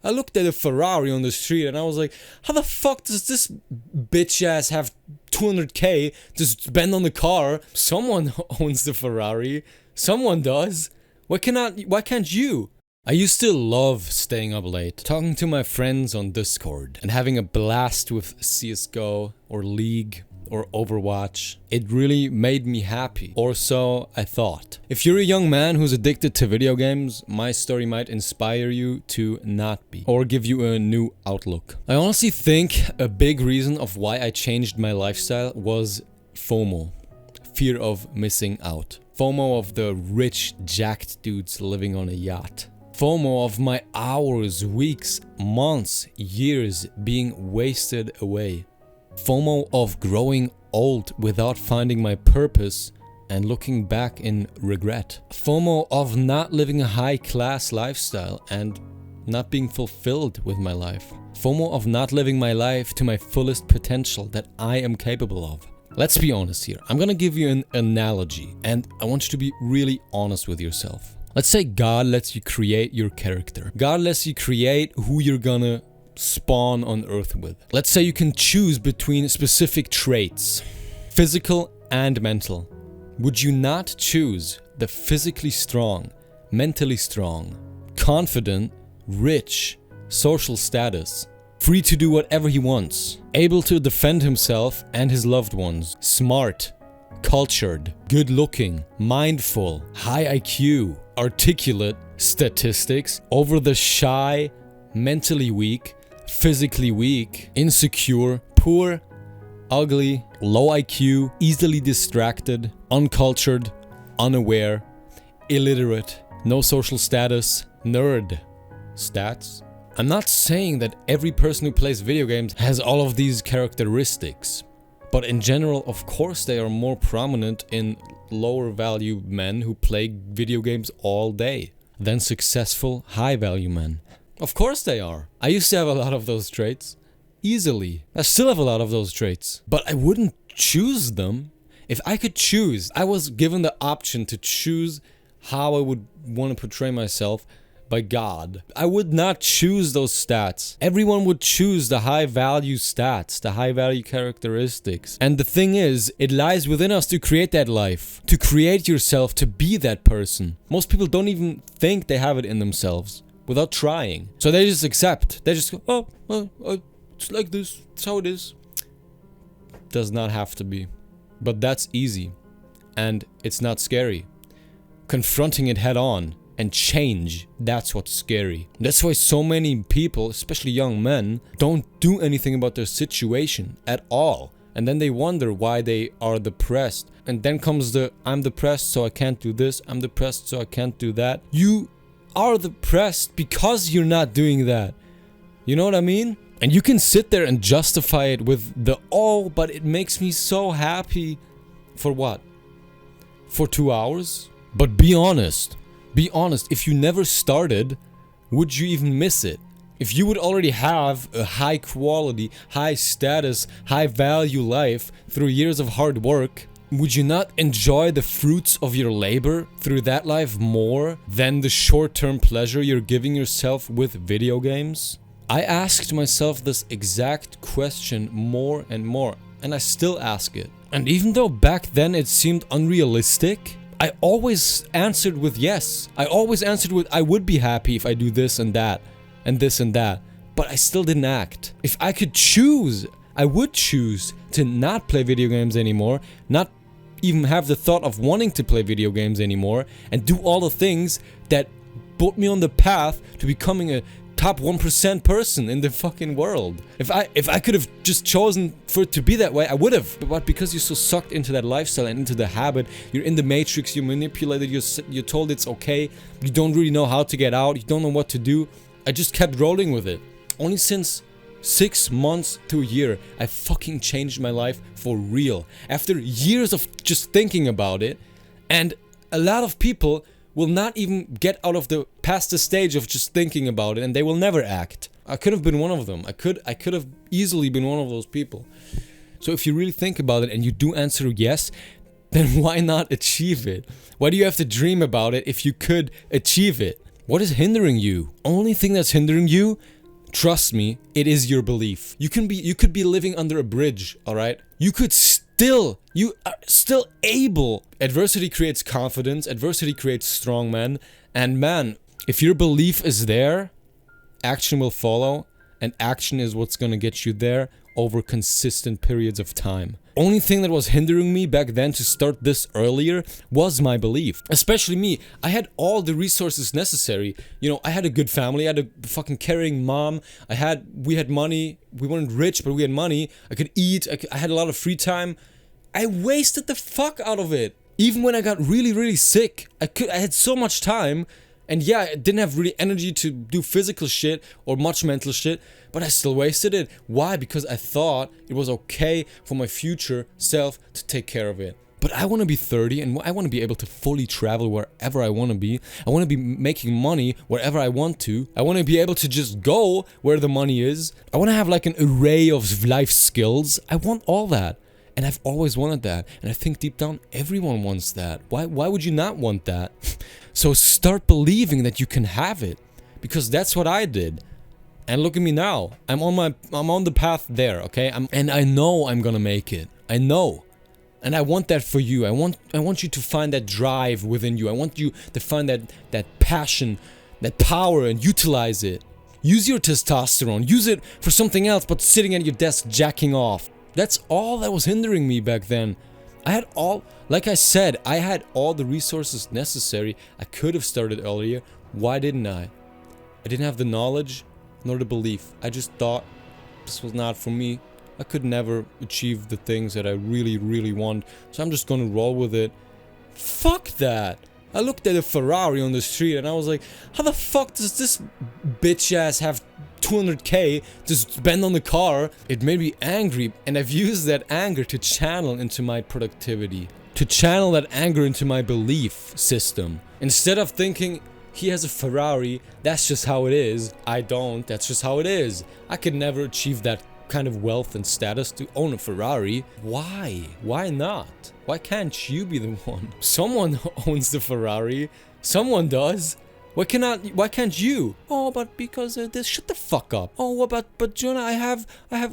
I looked at a Ferrari on the street and I was like, how the fuck does this bitch ass have 200k to spend on the car? Someone owns the Ferrari. Someone does. Why can't you? I used to love staying up late, talking to my friends on Discord, and having a blast with CSGO or League or Overwatch. It really made me happy, or so I thought. If you're a young man who's addicted to video games, my story might inspire you to not be, or give you a new outlook. I honestly think a big reason of why I changed my lifestyle was FOMO, fear of missing out. FOMO of the rich, jacked dudes living on a yacht. FOMO of my hours, weeks, months, years being wasted away. FOMO of growing old without finding my purpose and looking back in regret. FOMO of not living a high-class lifestyle and not being fulfilled with my life. FOMO of not living my life to my fullest potential that I am capable of. Let's be honest here. I'm gonna give you an analogy, and I want you to be really honest with yourself. Let's say God lets you create your character. God lets you create who you're gonna spawn on Earth with. Let's say you can choose between specific traits, physical and mental. Would you not choose the physically strong, mentally strong, confident, rich, social status, free to do whatever he wants, able to defend himself and his loved ones, smart, cultured, good-looking, mindful, high IQ, articulate, statistics, over the shy, mentally weak, physically weak, insecure, poor, ugly, low IQ, easily distracted, uncultured, unaware, illiterate, no social status, nerd, stats? I'm not saying that every person who plays video games has all of these characteristics, but in general, of course, they are more prominent in lower value men who play video games all day than successful high value men. Of course they are. I used to have a lot of those traits. Easily. I still have a lot of those traits. But I wouldn't choose them. If I could choose, I was given the option to choose how I would want to portray myself by God. I would not choose those stats. Everyone would choose the high value stats, the high value characteristics. And the thing is, it lies within us to create that life, to create yourself, to be that person. Most people don't even think they have it in themselves without trying. So they just accept. They just go, oh, it's like this. It's how it is. Does not have to be. But that's easy. And it's not scary. Confronting it head on and change, that's what's scary. That's why so many people, especially young men, don't do anything about their situation at all. And then they wonder why they are depressed. And then comes the, I'm depressed so I can't do this, I'm depressed so I can't do that. You are depressed because you're not doing that. You know what I mean? And you can sit there and justify it with the, oh, but it makes me so happy. For what? For 2 hours? But be honest. Be honest, if you never started, would you even miss it? If you would already have a high quality, high status, high value life through years of hard work, would you not enjoy the fruits of your labor through that life more than the short-term pleasure you're giving yourself with video games? I asked myself this exact question more and more, and I still ask it. And even though back then it seemed unrealistic, I always answered with yes. I always answered with I would be happy if I do this and that, and this and that. But I still didn't act. If I could choose, I would choose to not play video games anymore, not even have the thought of wanting to play video games anymore, and do all the things that put me on the path to becoming a top 1% person in the fucking world. If I could have just chosen for it to be that way, I would have. But because you're so sucked into that lifestyle and into the habit, you're in the matrix, you're manipulated, you're told it's okay, you don't really know how to get out, you don't know what to do. I just kept rolling with it. Only since 6 months to a year, I fucking changed my life for real. After years of just thinking about it, and a lot of people will not even get out of the past the stage of just thinking about it, and they will never act. I could have been one of them. I could have easily been one of those people. So if you really think about it and you do answer yes, then why not achieve it? Why do you have to dream about it if you could achieve it? What is hindering you? Only thing that's hindering you Trust me, it is your belief. You could be living under a bridge, all right? You are still able. Adversity creates confidence, adversity creates strong men, and man, if your belief is there, action will follow, and action is what's gonna get you there over consistent periods of time. Only thing that was hindering me back then to start this earlier was my belief. Especially me. I had all the resources necessary. You know, I had a good family. I had a fucking caring mom. We had money. We weren't rich, but we had money. I could eat. I had a lot of free time. I wasted the fuck out of it. Even when I got really, really sick, I had so much time. And yeah, I didn't have really energy to do physical shit or much mental shit, but I still wasted it. Why? Because I thought it was okay for my future self to take care of it. But I want to be 30 and I want to be able to fully travel wherever I want to be. I want to be making money wherever I want to. I want to be able to just go where the money is. I want to have like an array of life skills. I want all that. And I've always wanted that. And I think deep down, everyone wants that. Why would you not want that? So start believing that you can have it. Because that's what I did. And look at me now. I'm on the path there, okay? And I know I'm gonna make it. I know. And I want that for you. I want you to find that drive within you. I want you to find that passion, that power, and utilize it. Use your testosterone. Use it for something else but sitting at your desk jacking off. That's all that was hindering me back then. Like I said, I had all the resources necessary. I could have started earlier. Why didn't I? I didn't have the knowledge nor the belief. I just thought this was not for me. I could never achieve the things that I really, really want. So I'm just gonna roll with it. Fuck that. I looked at a Ferrari on the street and I was like, how the fuck does this bitch ass have 200k to spend on the car? It made me angry, and I've used that anger to channel into my productivity, to channel that anger into my belief system. Instead of thinking, he has a Ferrari, that's just how it is. I don't, that's just how it is. I could never achieve that kind of wealth and status to own a Ferrari. Why? Why not? Why can't you be the one? Someone owns the Ferrari. Someone does. Why can't you? Oh, but because this. Shut the fuck up. Oh, but Jonah, I have.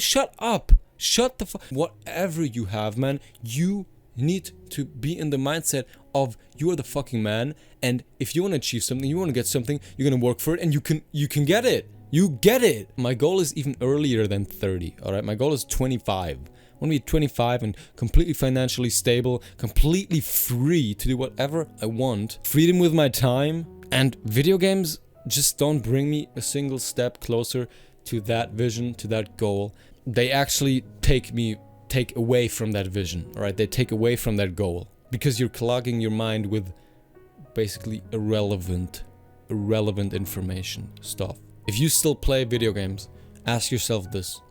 Shut up. Shut the fuck. Whatever you have, man, you need to be in the mindset of you are the fucking man. And if you want to achieve something, you want to get something, you're gonna work for it, and you can get it. You get it. My goal is even earlier than 30. All right, my goal is 25. I want to be 25 and completely financially stable, completely free to do whatever I want. Freedom with my time. And video games just don't bring me a single step closer to that vision, to that goal. They actually take away from that vision, alright? They take away from that goal. Because you're clogging your mind with basically irrelevant information stuff. If you still play video games, ask yourself this.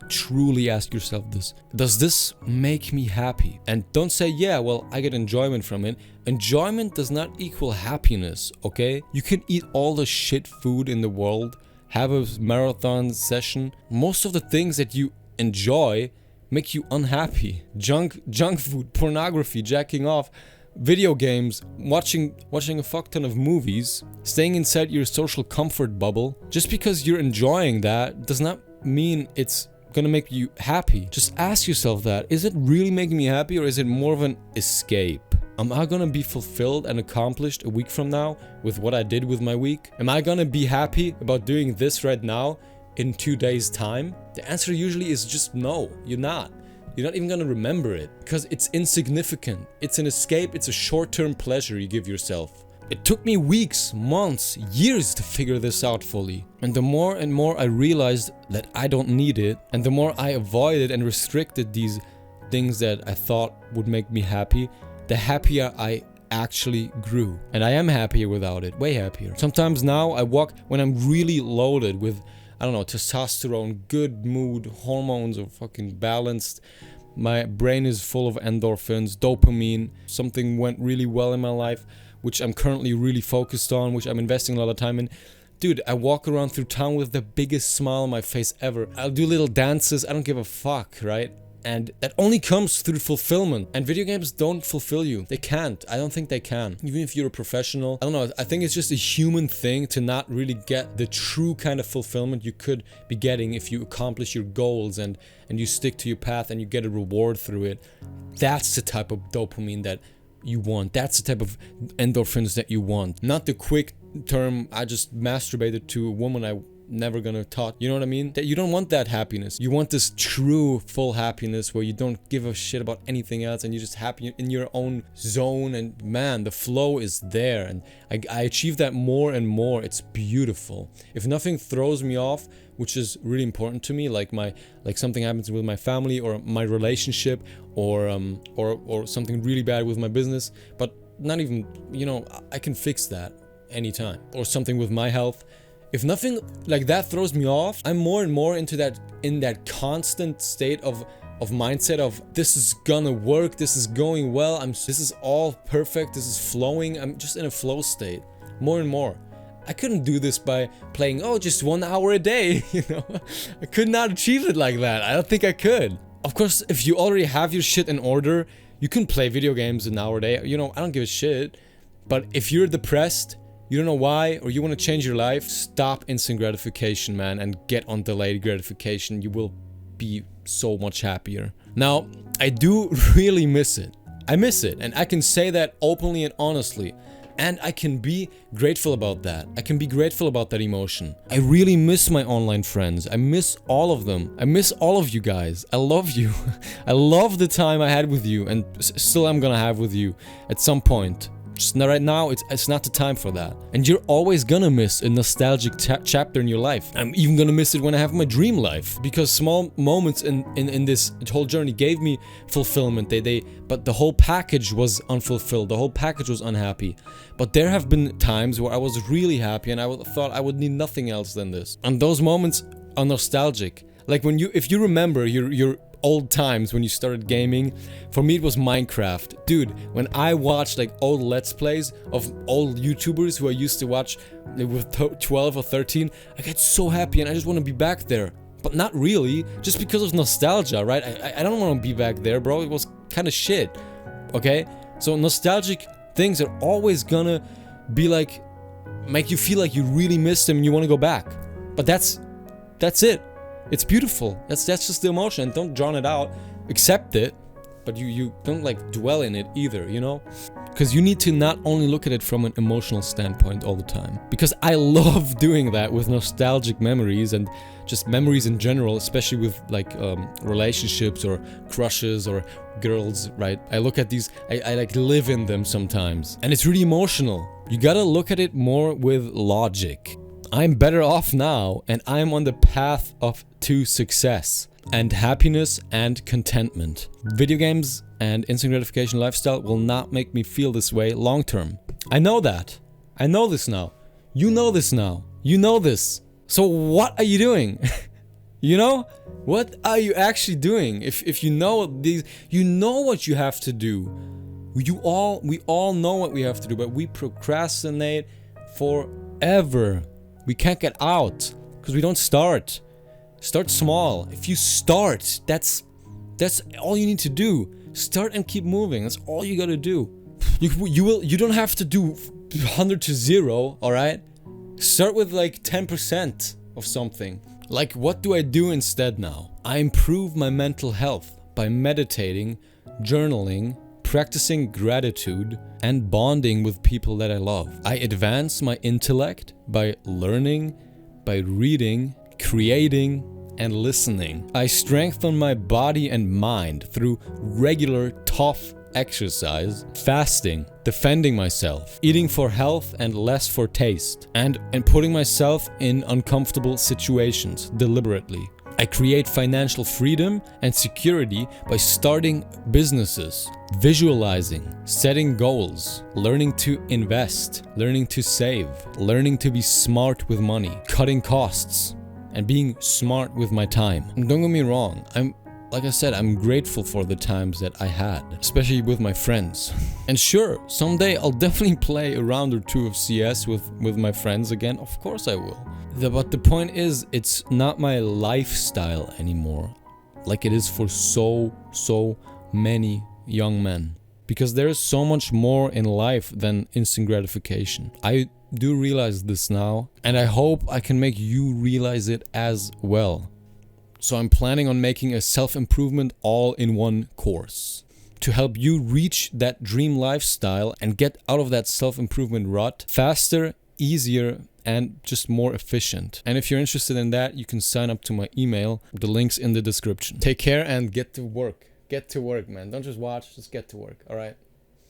Truly ask yourself this. Does this make me happy? And don't say, yeah, well, I get enjoyment from it. Enjoyment does not equal happiness, okay? You can eat all the shit food in the world, have a marathon session. Most of the things that you enjoy make you unhappy. Junk food, pornography, jacking off, video games, watching a fuck ton of movies, staying inside your social comfort bubble. Just because you're enjoying that does not mean it's gonna make you happy. Just ask yourself that. Is it really making me happy, or is it more of an escape? Am I gonna be fulfilled and accomplished a week from now with what I did with my week? Am I gonna be happy about doing this right now in 2 days' time? The answer usually is just no, you're not. You're not even gonna remember it because it's insignificant. It's an escape, it's a short-term pleasure you give yourself. It took me weeks, months, years to figure this out fully. And the more and more I realized that I don't need it, and the more I avoided and restricted these things that I thought would make me happy, the happier I actually grew. And I am happier without it, way happier. Sometimes now I walk when I'm really loaded with, I don't know, testosterone, good mood, hormones are fucking balanced. My brain is full of endorphins, dopamine, something went really well in my life, which I'm currently really focused on, which I'm investing a lot of time in. Dude, I walk around through town with the biggest smile on my face ever. I'll do little dances, I don't give a fuck, right? And that only comes through fulfillment. And video games don't fulfill you. They can't. I don't think they can. Even if you're a professional, I don't know. I think it's just a human thing to not really get the true kind of fulfillment you could be getting if you accomplish your goals and you stick to your path and you get a reward through it. That's the type of dopamine that you want. That's the type of endorphins that you want. Not the quick term, I just masturbated to a woman I never gonna talk. You know what I mean? That you don't want that happiness. You want this true full happiness where you don't give a shit about anything else and you're just happy in your own zone. And man, the flow is there, and I achieve that more and more. It's beautiful. If nothing throws me off, which is really important to me, like something happens with my family or my relationship or something really bad with my business, but not even, you know, I can fix that anytime, or something with my health. If nothing like that throws me off, I'm more and more in that constant state of mindset of this is gonna work, this is going well, this is all perfect, this is flowing. I'm just in a flow state more and more. I couldn't do this by playing just 1 hour a day, you know. I could not achieve it like that. I don't think I could. Of course, if you already have your shit in order, you can play video games an hour a day. You know, I don't give a shit. But if you're depressed, you don't know why, or you want to change your life, stop instant gratification, man, and get on delayed gratification. You will be so much happier. Now, I do really miss it. I miss it, and I can say that openly and honestly. And I can be grateful about that. I can be grateful about that emotion. I really miss my online friends. I miss all of them. I miss all of you guys. I love you. I love the time I had with you, and still I'm gonna have with you at some point. Just not right now, it's not the time for that. And you're always gonna miss a nostalgic chapter in your life. I'm even gonna miss it when I have my dream life, because small moments in this whole journey gave me fulfillment. But the whole package was unfulfilled. The whole package was unhappy. But there have been times where I was really happy and I thought I would need nothing else than this. And those moments are nostalgic. Like if you remember your old times when you started gaming, for me it was Minecraft. Dude, when I watched like old Let's Plays of old YouTubers who I used to watch with 12 or 13, I get so happy and I just want to be back there. But not really, just because of nostalgia, right? I don't want to be back there, bro. It was kind of shit, okay? So nostalgic things are always gonna be like, make you feel like you really miss them and you want to go back. But that's it. It's beautiful. That's just the emotion. Don't drown it out. Accept it, but you don't like dwell in it either, you know? Because you need to not only look at it from an emotional standpoint all the time. Because I love doing that with nostalgic memories and just memories in general, especially with like relationships or crushes or girls, right? I look at these, I like live in them sometimes. And it's really emotional. You gotta look at it more with logic. I'm better off now, and I'm on the path to success and happiness and contentment. Video games and instant gratification lifestyle will not make me feel this way long term. I know that. I know this now. You know this now. You know this. So what are you doing? You know? What are you actually doing? If you know these, you know what you have to do. We all know what we have to do, but we procrastinate forever. We can't get out because we don't start. Start small. If you start, that's all you need to do. Start and keep moving. That's all you gotta do. You don't have to do 100 to 0, all right? Start with like 10% of something. Like, what do I do instead now? I improve my mental health by meditating, journaling, practicing gratitude, and bonding with people that I love. I advance my intellect by learning, by reading, creating, and listening. I strengthen my body and mind through regular tough exercise, fasting, defending myself, eating for health and less for taste, and putting myself in uncomfortable situations deliberately. I create financial freedom and security by starting businesses, visualizing, setting goals, learning to invest, learning to save, learning to be smart with money, cutting costs, and being smart with my time. And don't get me wrong, like I said, I'm grateful for the times that I had, especially with my friends. And sure, someday I'll definitely play a round or two of CS with my friends again. Of course I will. But the point is, it's not my lifestyle anymore. like it is for so many young men. Because there is so much more in life than instant gratification. I do realize this now, and I hope I can make you realize it as well. So I'm planning on making a self-improvement all-in-one course to help you reach that dream lifestyle and get out of that self-improvement rut faster, easier, and just more efficient. And if you're interested in that, you can sign up to my email. The link's in the description. Take care and get to work. Get to work, man. Don't just watch, just get to work, all right?